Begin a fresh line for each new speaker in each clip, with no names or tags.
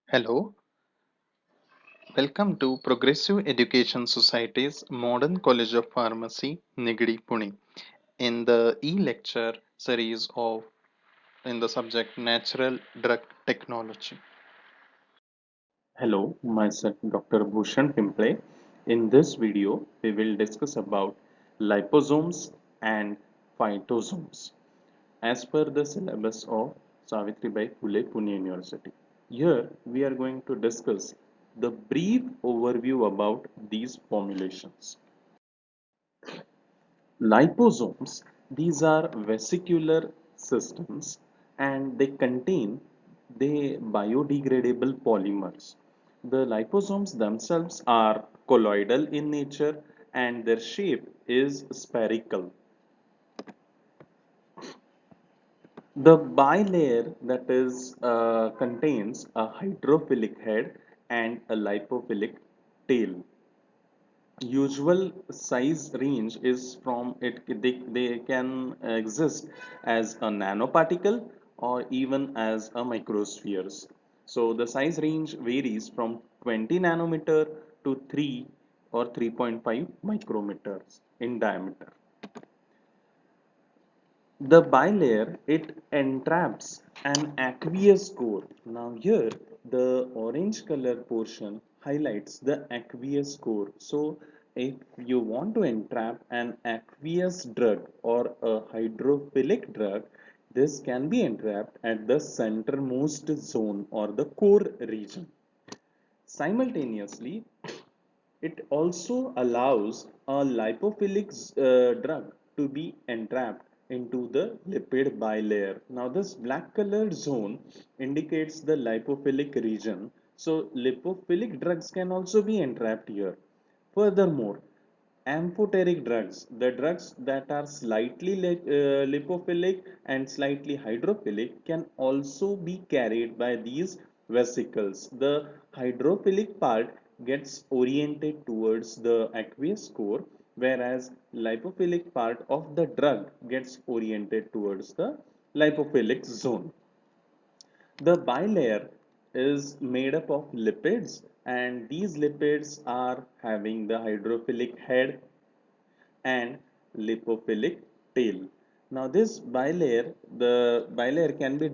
Hello, welcome to Progressive Education Society's Modern College of Pharmacy, Nigadi, Pune. In the e-lecture series of in the subject Natural Drug Technology.
Hello, myself Dr. Bhushan Pimple. In this video, we will discuss about liposomes and phytosomes as per the syllabus of Savitribai Phule Pune University. Here, we are going to discuss the brief overview about these formulations. Liposomes, these are vesicular systems and they contain the biodegradable polymers. The liposomes themselves are colloidal in nature and their shape is spherical. The bilayer that is contains a hydrophilic head and a lipophilic tail. Usual size range is from they can exist as a nanoparticle or even as a microspheres. So the size range varies from 20 nanometer to 3 or 3.5 micrometers in diameter. The bilayer, it entraps an aqueous core. Now here the orange color portion highlights the aqueous core. So if you want to entrap an aqueous drug or a hydrophilic drug, this can be entrapped at the centermost zone or the core region. Simultaneously, it also allows a lipophilic drug to be entrapped into the lipid bilayer. Now, this black colored zone indicates the lipophilic region. So, lipophilic drugs can also be entrapped here. Furthermore, amphoteric drugs, the drugs that are slightly lipophilic and slightly hydrophilic, can also be carried by these vesicles. The hydrophilic part gets oriented towards the aqueous core, whereas lipophilic part of the drug gets oriented towards the lipophilic zone. The bilayer is made up of lipids, and these lipids are having the hydrophilic head and lipophilic tail. Now this bilayer, the bilayer can be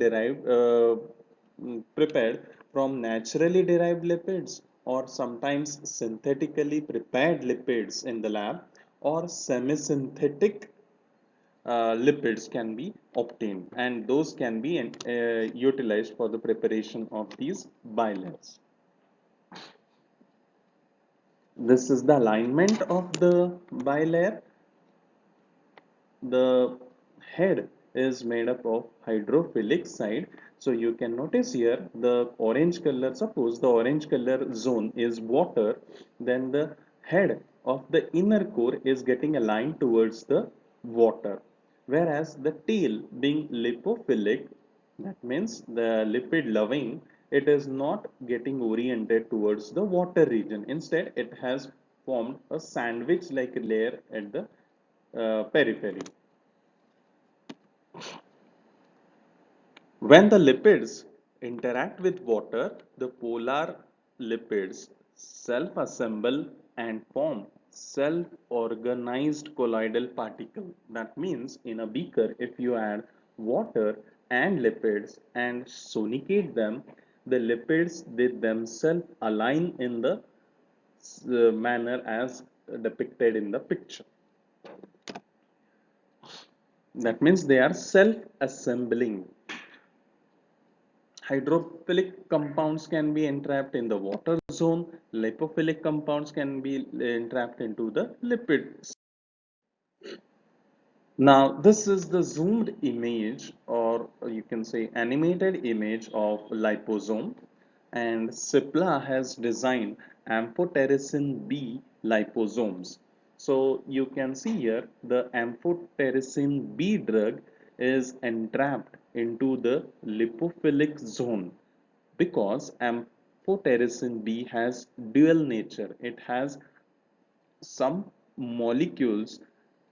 prepared from naturally derived lipids or sometimes synthetically prepared lipids in the lab or semi-synthetic lipids can be obtained and those can be utilized for the preparation of these bilayers. This is the alignment of the bilayer. The head is made up of hydrophilic side. So you can notice here the orange color, suppose the orange color zone is water, then the head of the inner core is getting aligned towards the water. Whereas the tail being lipophilic, that means the lipid loving, it is not getting oriented towards the water region. Instead, it has formed a sandwich like layer at the periphery. When the lipids interact with water, the polar lipids self-assemble and form self-organized colloidal particle. That means in a beaker, if you add water and lipids and sonicate them, the lipids they themselves align in the manner as depicted in the picture. That means they are self-assembling. Hydrophilic compounds can be entrapped in the water zone. Lipophilic compounds can be entrapped into the lipids. Now, this is the zoomed image, or you can say animated image of liposome. And Cipla has designed amphotericin B liposomes. So you can see here the amphotericin B drug is entrapped into the lipophilic zone because amphotericin B has dual nature. It has some molecules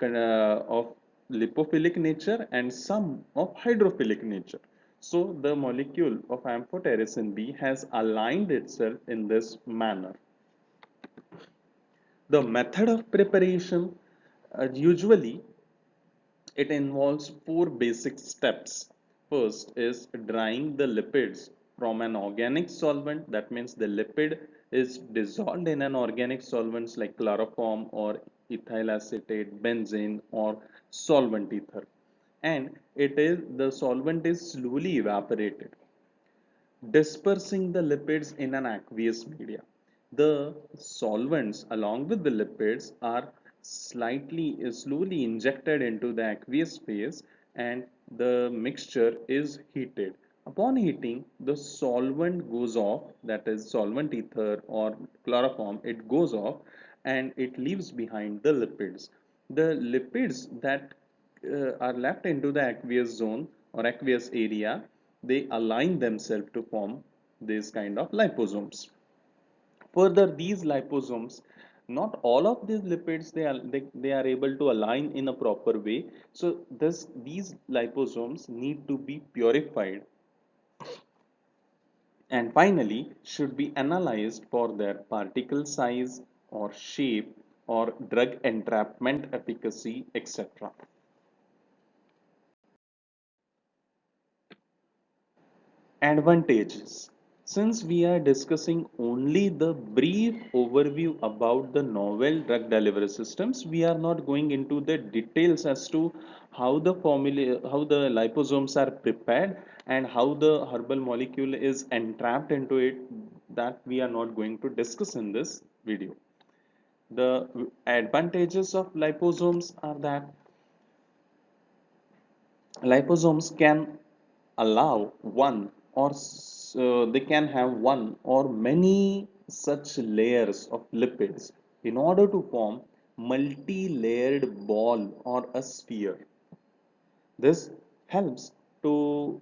of lipophilic nature and some of hydrophilic nature. So the molecule of amphotericin B has aligned itself in this manner. The method of preparation, usually it involves four basic steps. First is drying the lipids from an organic solvent. That means the lipid is dissolved in an organic solvents like chloroform or ethyl acetate, benzene or solvent ether. And the solvent is slowly evaporated, dispersing the lipids in an aqueous media. The solvents along with the lipids are slowly injected into the aqueous phase, and the mixture is heated. Upon heating, the solvent goes off, that is solvent ether or chloroform, it goes off and it leaves behind the lipids. The lipids that are left into the aqueous zone or aqueous area, they align themselves to form these kind of liposomes. Further, these liposomes, not all of these lipids they are able to align in a proper way. So these liposomes need to be purified and finally should be analyzed for their particle size or shape or drug entrapment efficacy, etc. Advantages. Since we are discussing only the brief overview about the novel drug delivery systems, we are not going into the details as to how the liposomes are prepared and how the herbal molecule is entrapped into it. That we are not going to discuss in this video. The advantages of liposomes are that liposomes can allow one or they can have one or many such layers of lipids in order to form multi-layered ball or a sphere. This helps to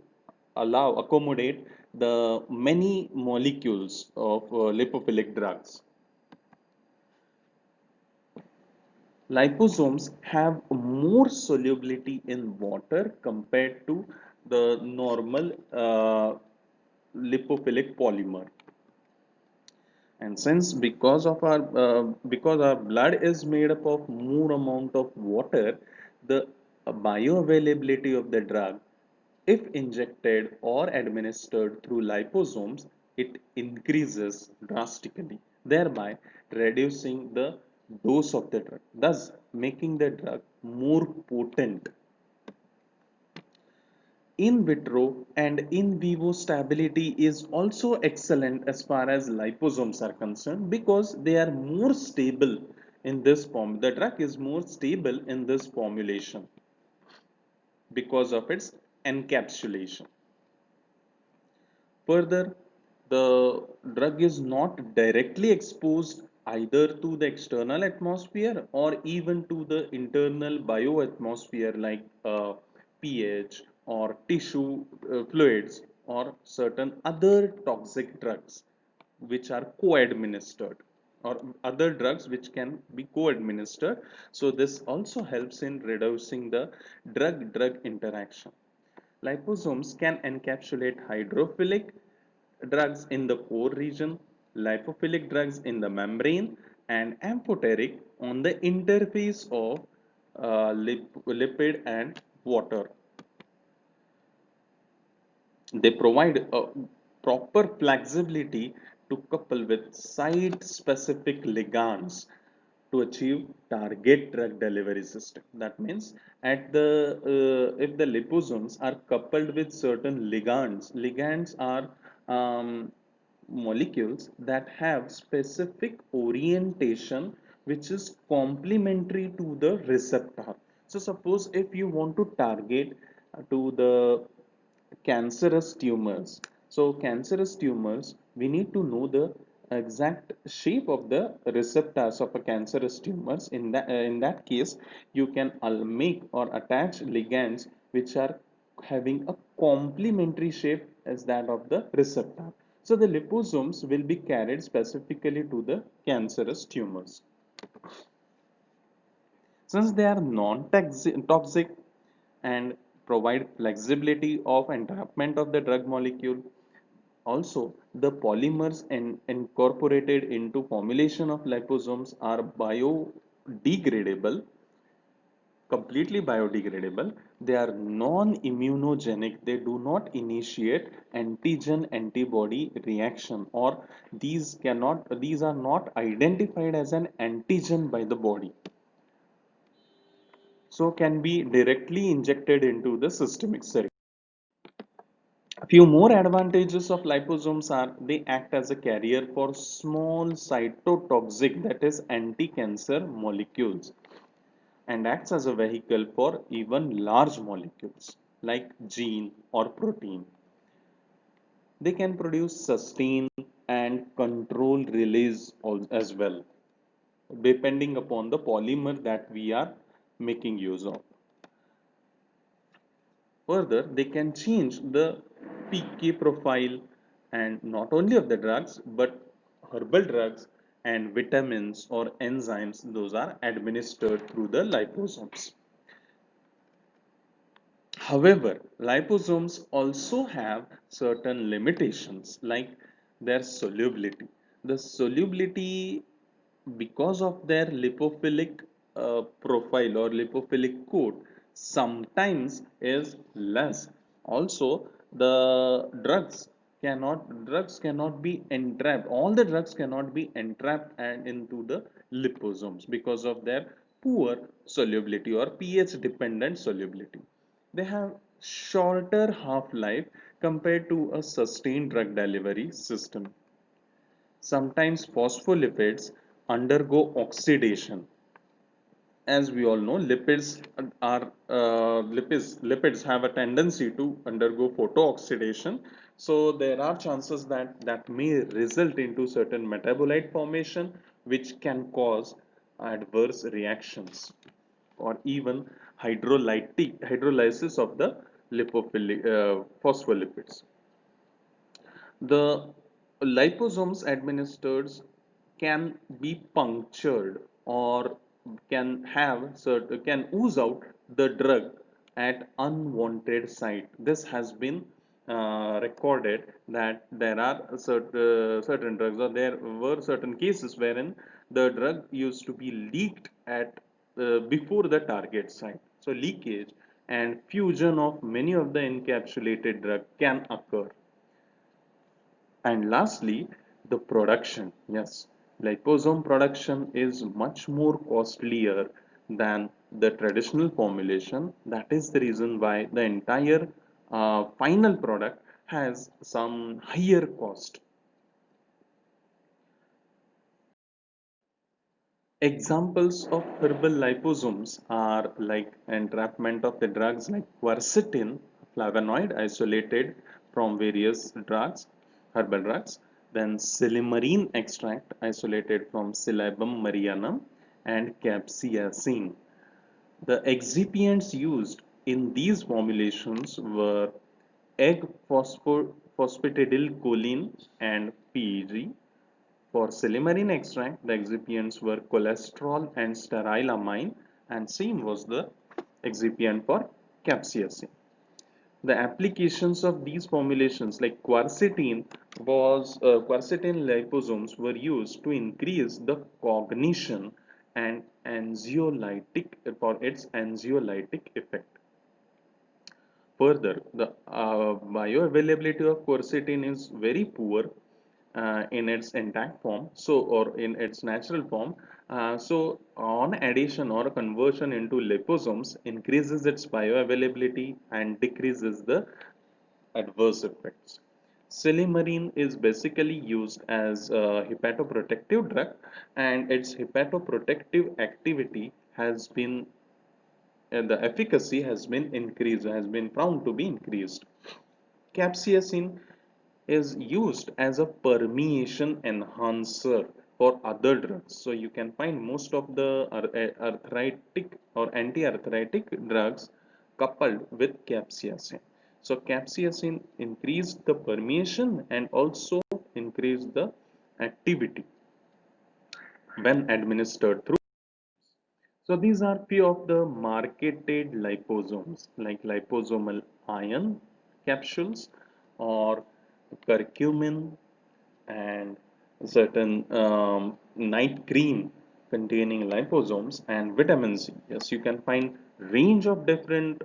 accommodate the many molecules of lipophilic drugs. Liposomes have more solubility in water compared to the normal lipophilic polymer. And since because our blood is made up of more amount of water, the bioavailability of the drug, if injected or administered through liposomes, it increases drastically, thereby reducing the dose of the drug, thus making the drug more potent. In vitro and in vivo stability is also excellent as far as liposomes are concerned because they are more stable in this form. The drug is more stable in this formulation because of its encapsulation. Further, the drug is not directly exposed either to the external atmosphere or even to the internal bioatmosphere like pH or tissue fluids or certain other toxic drugs which are co-administered or other drugs which can be co-administered. So this also helps in reducing the drug-drug interaction. Liposomes can encapsulate hydrophilic drugs in the core region, lipophilic drugs in the membrane, and amphoteric on the interface of lipid and water. They provide a proper flexibility to couple with site-specific ligands to achieve target drug delivery system. That means if the liposomes are coupled with certain ligands are molecules that have specific orientation which is complementary to the receptor. So suppose if you want to target to the cancerous tumors. So cancerous tumors, we need to know the exact shape of the receptors of a cancerous tumors. In that case, you can make or attach ligands which are having a complementary shape as that of the receptor. So the liposomes will be carried specifically to the cancerous tumors. Since they are non-toxic and provide flexibility of entrapment of the drug molecule. Also, the polymers incorporated into formulation of liposomes are biodegradable, completely biodegradable. They are non-immunogenic. They do not initiate antigen antibody reaction, or these are not identified as an antigen by the body. So can be directly injected into the systemic circuit. A few more advantages of liposomes are they act as a carrier for small cytotoxic, that is anti-cancer molecules, and acts as a vehicle for even large molecules like gene or protein. They can produce sustain and control release as well, depending upon the polymer that we are making use of. Further, they can change the PK profile, and not only of the drugs but herbal drugs and vitamins or enzymes, those are administered through the liposomes. However, liposomes also have certain limitations like their solubility. The solubility, because of their lipophilic profile or lipophilic coat, sometimes is less. Also, the drugs cannot be entrapped. All the drugs cannot be entrapped and into the liposomes because of their poor solubility or pH dependent solubility. They have shorter half-life compared to a sustained drug delivery system. Sometimes phospholipids undergo oxidation. As we all know, lipids have a tendency to undergo photooxidation. So there are chances that that may result into certain metabolite formation, which can cause adverse reactions or even hydrolysis of the phospholipids. The liposomes administered can be punctured or can ooze out the drug at unwanted site. This has been recorded that there are certain drugs, or there were certain cases wherein the drug used to be leaked at before the target site. So leakage and fusion of many of the encapsulated drug can occur. And lastly, the production. Yes, liposome production is much more costlier than the traditional formulation. That is the reason why the entire final product has some higher cost. Examples of herbal liposomes are like entrapment of the drugs like quercetin, flavonoid isolated from various drugs, herbal drugs, then silymarin extract isolated from Silybum marianum and capsaicin. The excipients used in these formulations were egg phosphatidylcholine and PEG. For silymarin extract, the excipients were cholesterol and stearylamine, and same was the excipient for capsaicin. The applications of these formulations like quercetin liposomes were used to increase the cognition and anxiolytic for its anxiolytic effect. Further, the bioavailability of quercetin is very poor in its intact form, so or in its natural form. So, on addition or conversion into liposomes increases its bioavailability and decreases the adverse effects. Silymarin is basically used as a hepatoprotective drug, and its hepatoprotective activity has been and the efficacy has been found to be increased. Capsaicin is used as a permeation enhancer for other drugs. So you can find most of the arthritic or anti-arthritic drugs coupled with capsaicin. So capsaicin increased the permeation and also increased the activity when administered through. So these are few of the marketed liposomes like liposomal iron capsules or curcumin and certain night cream containing liposomes and vitamin C. Yes, you can find range of different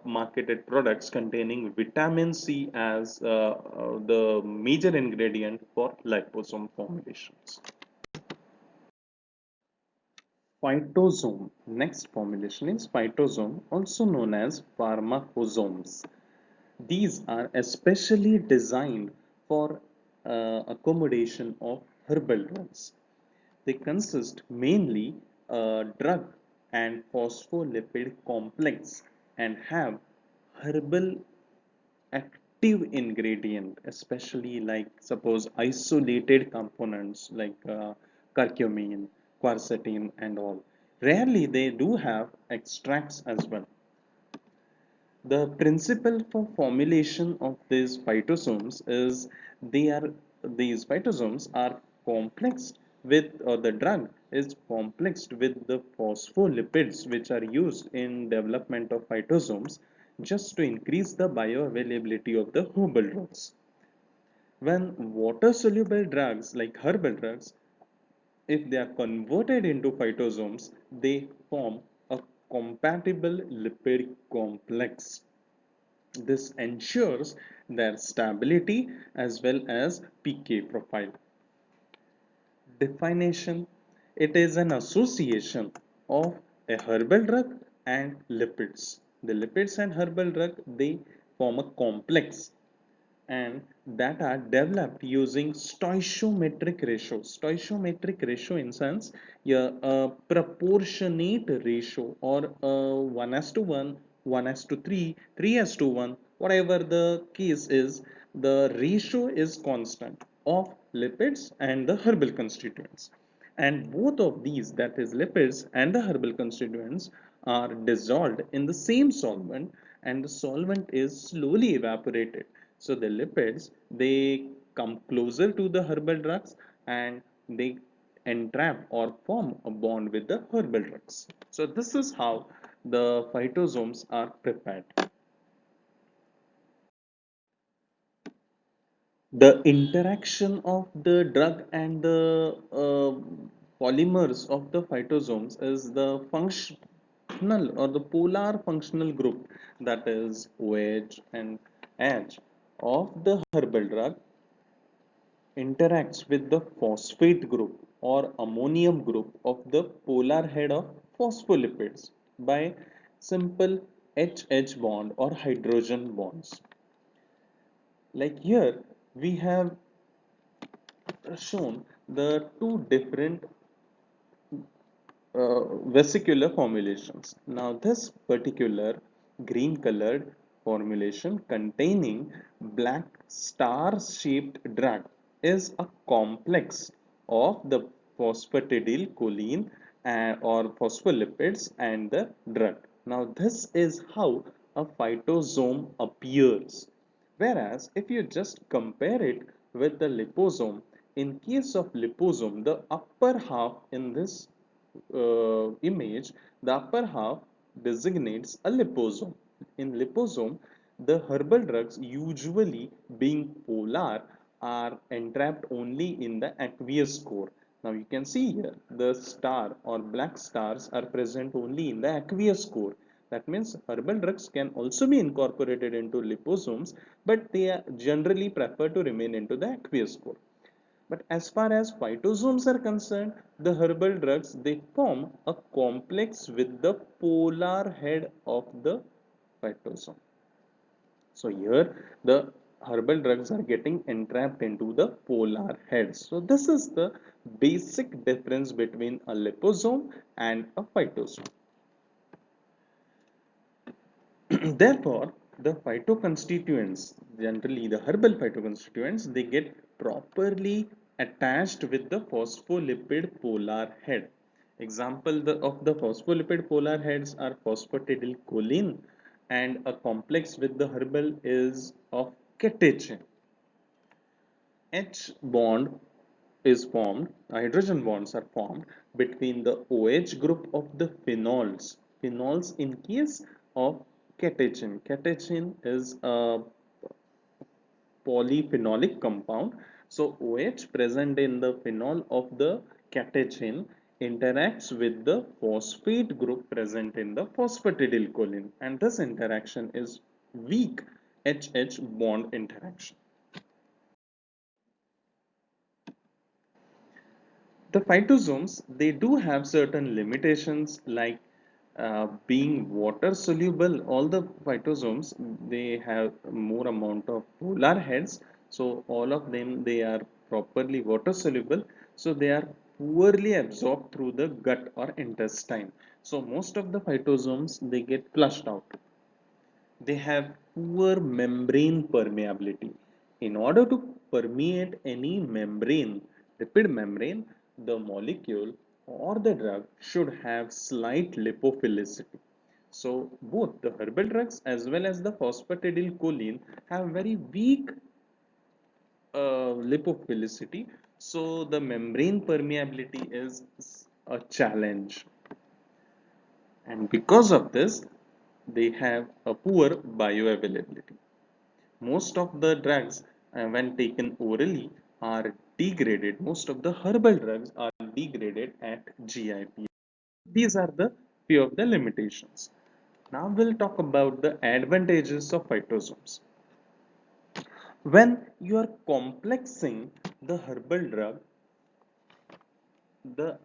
marketed products containing vitamin C as the major ingredient for liposome formulations. Phytosome. Next formulation is phytosome, also known as pharmacosomes. These are especially designed for accommodation of herbal drugs. They consist mainly a drug and phospholipid complex and have herbal active ingredient, especially like suppose isolated components like curcumin, quercetin, and all. Rarely they do have extracts as well. The principle for formulation of these phytosomes is they are these phytosomes are complexed with or the drug is complexed with the phospholipids which are used in development of phytosomes just to increase the bioavailability of the herbal drugs. When water soluble drugs like herbal drugs, if they are converted into phytosomes, they form a compatible lipid complex. This ensures their stability as well as PK profile. Definition: it is an association of a herbal drug and lipids. The lipids and herbal drug they form a complex and that are developed using stoichiometric ratio. Stoichiometric ratio in sense a proportionate ratio or 1 as to 1, 1 as to 3, 3 as to 1, whatever the case is, the ratio is constant of lipids and the herbal constituents. And both of these, that is lipids and the herbal constituents, are dissolved in the same solvent and the solvent is slowly evaporated. So the lipids they come closer to the herbal drugs and they entrap or form a bond with the herbal drugs. So this is how the phytosomes are prepared. The interaction of the drug and the polymers of the phytosomes is the functional or the polar functional group, that is OH and H of the herbal drug interacts with the phosphate group or ammonium group of the polar head of phospholipids by simple HH bond or hydrogen bonds. Like here we have shown the two different vesicular formulations. Now, this particular green colored formulation containing black star shaped drug is a complex of the phosphatidylcholine or phospholipids and the drug. Now, this is how a phytosome appears. Whereas if you just compare it with the liposome, in case of liposome, the upper half in this image, the upper half designates a liposome. In liposome, the herbal drugs usually being polar are entrapped only in the aqueous core. Now you can see here the star or black stars are present only in the aqueous core. That means herbal drugs can also be incorporated into liposomes, but they are generally prefer to remain into the aqueous core. But as far as phytosomes are concerned, the herbal drugs they form a complex with the polar head of the phytosome. So here the herbal drugs are getting entrapped into the polar heads. So this is the basic difference between a liposome and a phytosome. Therefore, the phytoconstituents, generally the herbal phytoconstituents, they get properly attached with the phospholipid polar head. Example of the phospholipid polar heads are phosphatidylcholine and a complex with the herbal is of catechin. H bond is formed, hydrogen bonds are formed between the OH group of the phenols. Phenols in case of catechin. Catechin is a polyphenolic compound. So OH present in the phenol of the catechin interacts with the phosphate group present in the phosphatidylcholine, and this interaction is weak HH bond interaction. The phytosomes, they do have certain limitations like being water soluble. All the phytosomes, they have more amount of polar heads, so all of them, they are properly water soluble, so they are poorly absorbed through the gut or intestine. So most of the phytosomes, they get flushed out. They have poor membrane permeability. In order to permeate any membrane, lipid membrane, the molecule or the drug should have slight lipophilicity. So both the herbal drugs as well as the phosphatidylcholine have very weak lipophilicity. So the membrane permeability is a challenge. And because of this, they have a poor bioavailability. Most of the drugs, when taken orally, are degraded. Most of the herbal drugs are degraded at GIP. These are the few of the limitations. Now we'll talk about the advantages of phytosomes. When you are complexing the herbal drug, the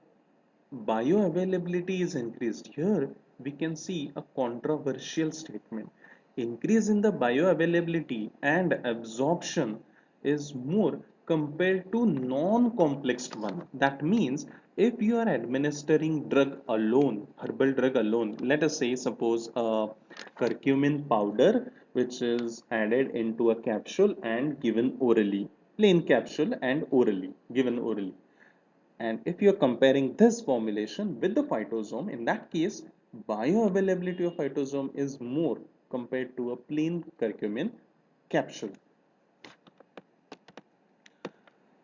bioavailability is increased. Here we can see a controversial statement. Increase in the bioavailability and absorption is more compared to non-complexed one. That means if you are administering drug alone, herbal drug alone, let us say suppose a curcumin powder which is added into a capsule and given orally, plain capsule and orally, given orally, and if you're comparing this formulation with the phytosome, in that case, bioavailability of phytosome is more compared to a plain curcumin capsule.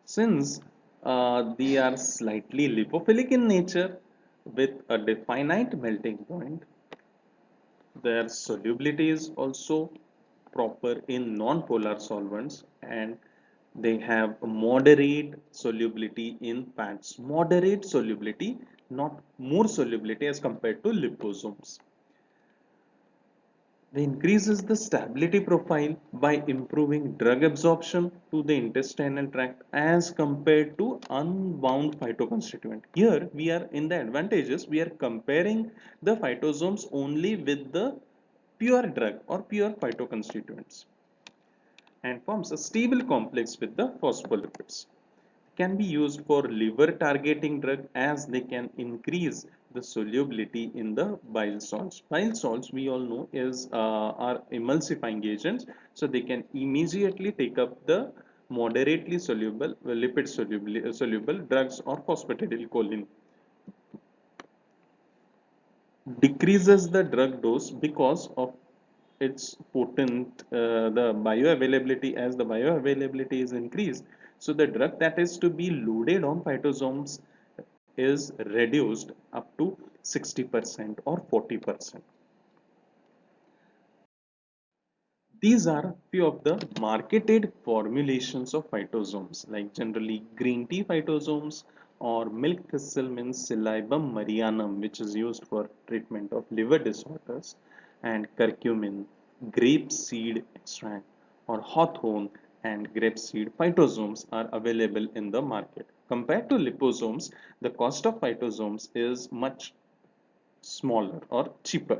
Since they are slightly lipophilic in nature with a definite melting point, their solubility is also proper in non-polar solvents, and they have a moderate solubility in fats. Moderate solubility, not more solubility as compared to liposomes. They increases the stability profile by improving drug absorption to the intestinal tract as compared to unbound phytoconstituent. Here we are in the advantages, we are comparing the phytosomes only with the pure drug or pure phytoconstituents, and forms a stable complex with the phospholipids. Can be used for liver targeting drug as they can increase the solubility in the bile salts. Bile salts, we all know, is are emulsifying agents, so they can immediately take up the moderately soluble lipid soluble drugs or phosphatidylcholine. Decreases the drug dose because of its potent the bioavailability. As the bioavailability is increased, so the drug that is to be loaded on phytosomes is reduced up to 60% or 40%. These are few of the marketed formulations of phytosomes, like generally green tea phytosomes or milk thistle means Silybum marianum, which is used for treatment of liver disorders, and curcumin, grape seed extract, or hawthorn and grape seed phytosomes are available in the market. Compared to liposomes, the cost of phytosomes is much smaller or cheaper.